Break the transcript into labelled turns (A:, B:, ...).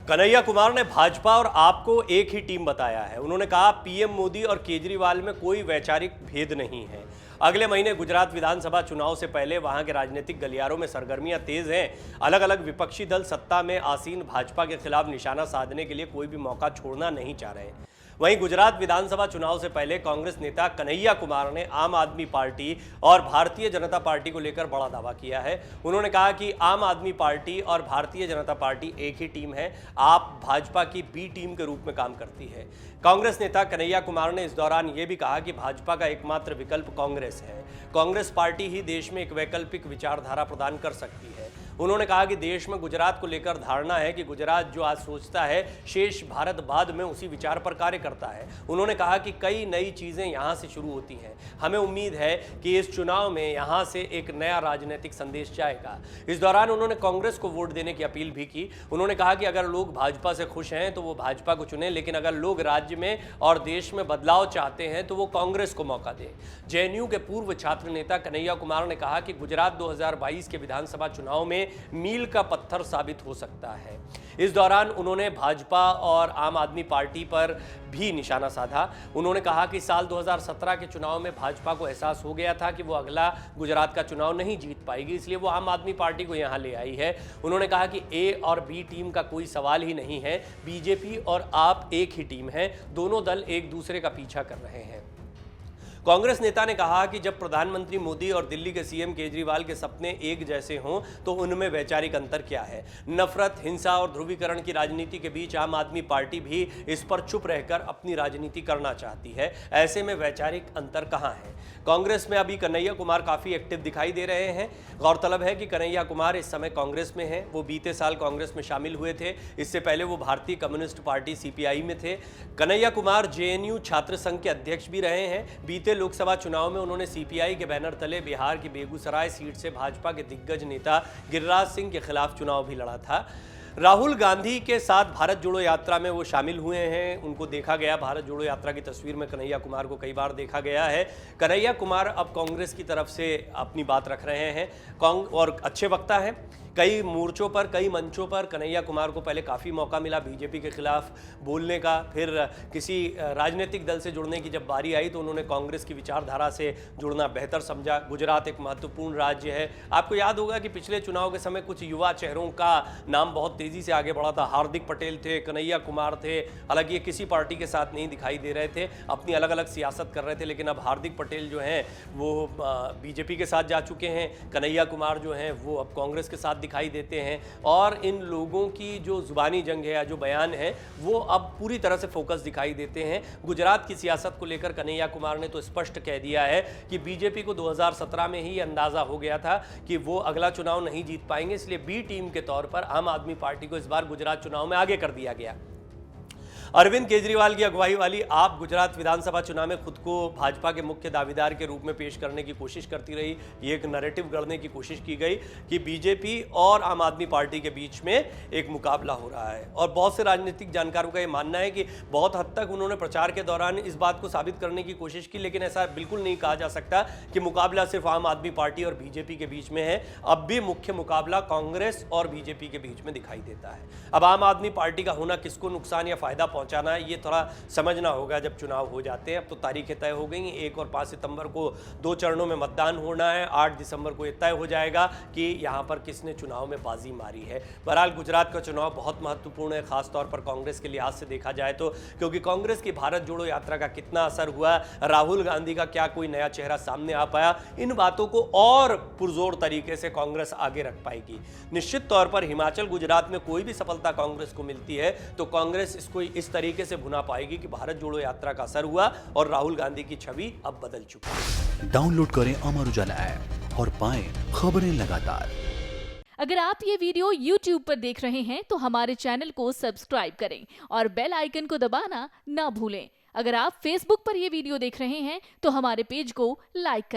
A: कन्हैया कुमार ने भाजपा और आप को एक ही टीम बताया है। उन्होंने कहा पीएम मोदी और केजरीवाल में कोई वैचारिक भेद नहीं है। अगले महीने गुजरात विधानसभा चुनाव से पहले वहां के राजनीतिक गलियारों में सरगर्मियां तेज हैं। अलग अलग विपक्षी दल सत्ता में आसीन भाजपा के खिलाफ निशाना साधने के लिए कोई भी मौका छोड़ना नहीं चाह रहे। वहीं गुजरात विधानसभा चुनाव से पहले कांग्रेस नेता कन्हैया कुमार ने आम आदमी पार्टी और भारतीय जनता पार्टी को लेकर बड़ा दावा किया है। उन्होंने कहा कि आम आदमी पार्टी और भारतीय जनता पार्टी एक ही टीम है। आप भाजपा की बी टीम के रूप में काम करती है। कांग्रेस नेता कन्हैया कुमार ने इस दौरान यह भी कहा कि भाजपा का एकमात्र विकल्प कांग्रेस है। कांग्रेस पार्टी ही देश में एक वैकल्पिक विचारधारा प्रदान कर सकती है। उन्होंने कहा कि देश में गुजरात को लेकर धारणा है कि गुजरात जो आज सोचता है शेष भारत बाद में उसी विचार पर कार्य करता है। उन्होंने कहा कि कई नई चीज़ें यहाँ से शुरू होती हैं। हमें उम्मीद है कि इस चुनाव में यहाँ से एक नया राजनीतिक संदेश जाएगा। इस दौरान उन्होंने कांग्रेस को वोट देने की अपील भी की। उन्होंने कहा कि अगर लोग भाजपा से खुश हैं तो वो भाजपा को चुनें, लेकिन अगर लोग राज्य में और देश में बदलाव चाहते हैं तो वो कांग्रेस को मौका दें। जेएनयू के पूर्व छात्र नेता कन्हैया कुमार ने कहा कि गुजरात 2022 के विधानसभा चुनाव में मील का पत्थर साबित हो सकता है। इस दौरान उन्होंने भाजपा और आम आदमी पार्टी पर भी निशाना साधा। उन्होंने कहा कि साल 2017 के चुनाव में भाजपा को एहसास हो गया था कि वो अगला गुजरात का चुनाव नहीं जीत पाएगी, इसलिए वो आम आदमी पार्टी को यहां ले आई है। उन्होंने कहा कि ए और बी टीम का कोई सवाल ही नहीं है। बीजेपी और आप एक ही टीम है। दोनों दल एक दूसरे का पीछा कर रहे हैं। कांग्रेस नेता ने कहा कि जब प्रधानमंत्री मोदी और दिल्ली के सीएम केजरीवाल के सपने एक जैसे हों तो उनमें वैचारिक अंतर क्या है। नफरत, हिंसा और ध्रुवीकरण की राजनीति के बीच आम आदमी पार्टी भी इस पर चुप रहकर अपनी राजनीति करना चाहती है। ऐसे में वैचारिक अंतर कहां है। कांग्रेस में अभी कन्हैया कुमार काफी एक्टिव दिखाई दे रहे हैं। गौरतलब है कि कन्हैया कुमार इस समय कांग्रेस में है। वो बीते साल कांग्रेस में शामिल हुए थे। इससे पहले वो भारतीय कम्युनिस्ट पार्टी सीपीआई में थे। कन्हैया कुमार जेएनयू छात्र संघ के अध्यक्ष भी रहे हैं। बीते लोकसभा चुनाव में उन्होंने सीपीआई के बैनर तले बिहार की बेगूसराय सीट से भाजपा के दिग्गज नेता गिरिराज सिंह के खिलाफ चुनाव भी लड़ा था। राहुल गांधी के साथ भारत जोड़ो यात्रा में वो शामिल हुए हैं। उनको देखा गया, भारत जोड़ो यात्रा की तस्वीर में कन्हैया कुमार को कई बार देखा गया है। कन्हैया कुमार अब कांग्रेस की तरफ से अपनी बात रख रहे हैं और अच्छे वक्ता हैं। कई मोर्चों पर, कई मंचों पर कन्हैया कुमार को पहले काफ़ी मौका मिला बीजेपी के खिलाफ बोलने का। फिर किसी राजनीतिक दल से जुड़ने की जब बारी आई तो उन्होंने कांग्रेस की विचारधारा से जुड़ना बेहतर समझा। गुजरात एक महत्वपूर्ण राज्य है। आपको याद होगा कि पिछले चुनाव के समय कुछ युवा चेहरों का नाम बहुत तेज़ी से आगे बढ़ा था। हार्दिक पटेल थे, कन्हैया कुमार थे। हालांकि ये किसी पार्टी के साथ नहीं दिखाई दे रहे थे, अपनी अलग अलग सियासत कर रहे थे, लेकिन अब हार्दिक पटेल जो हैं वो बीजेपी के साथ जा चुके हैं। कन्हैया कुमार जो हैं वो अब कांग्रेस के साथ दिखाई देते हैं। और इन लोगों की जो जुबानी जंग है या जो बयान है वो अब पूरी तरह से फोकस दिखाई देते हैं। गुजरात की सियासत को लेकर कन्हैया कुमार ने तो स्पष्ट कह दिया है कि बीजेपी को 2017 में ही अंदाजा हो गया था कि वो अगला चुनाव नहीं जीत पाएंगे, इसलिए बी टीम के तौर पर आम आदमी पार्टी को इस बार गुजरात चुनाव में आगे कर दिया गया। अरविंद केजरीवाल की अगुवाई वाली आप गुजरात विधानसभा चुनाव में खुद को भाजपा के मुख्य दावेदार के रूप में पेश करने की कोशिश करती रही। ये एक नैरेटिव गढ़ने की कोशिश की गई कि बीजेपी और आम आदमी पार्टी के बीच में एक मुकाबला हो रहा है। और बहुत से राजनीतिक जानकारों का ये मानना है कि बहुत हद तक उन्होंने प्रचार के दौरान इस बात को साबित करने की कोशिश की, लेकिन ऐसा बिल्कुल नहीं कहा जा सकता कि मुकाबला सिर्फ आम आदमी पार्टी और बीजेपी के बीच में है। अब भी मुख्य मुकाबला कांग्रेस और बीजेपी के बीच में दिखाई देता है। अब आम आदमी पार्टी का होना किसको नुकसान या फायदा पहुंचाना है, ये थोड़ा समझना होगा जब चुनाव हो जाते हैं। अब तो तारीखें तय हो गई हैं। 1 और 5 सितंबर को 2 चरणों में मतदान होना है। 8 दिसंबर को ये तय हो जाएगा कि यहाँ पर किसने चुनाव में बाजी मारी है। बहरहाल गुजरात का चुनाव बहुत महत्वपूर्ण है, खासतौर पर कांग्रेस के लिहाज से देखा जाए तो, क्योंकि कांग्रेस की भारत जोड़ो यात्रा का कितना असर हुआ, राहुल गांधी का क्या कोई नया चेहरा सामने आ पाया, इन बातों को और पुरजोर तरीके से कांग्रेस आगे रख पाएगी। निश्चित तौर पर हिमाचल, गुजरात में कोई भी सफलता कांग्रेस को मिलती है तो कांग्रेस इसको इस तरीके से भुना पाएगी कि भारत जोड़ो यात्रा का असर हुआ और राहुल गांधी की छवि अब बदल चुकी है।
B: डाउनलोड करें अमर उजाला ऐप और पाएं खबरें लगातार।
C: अगर आप ये वीडियो YouTube पर देख रहे हैं तो हमारे चैनल को सब्सक्राइब करें और बेल आइकन को दबाना ना भूलें। अगर आप Facebook पर ये वीडियो देख रहे हैं तो हमारे पेज को लाइक करें।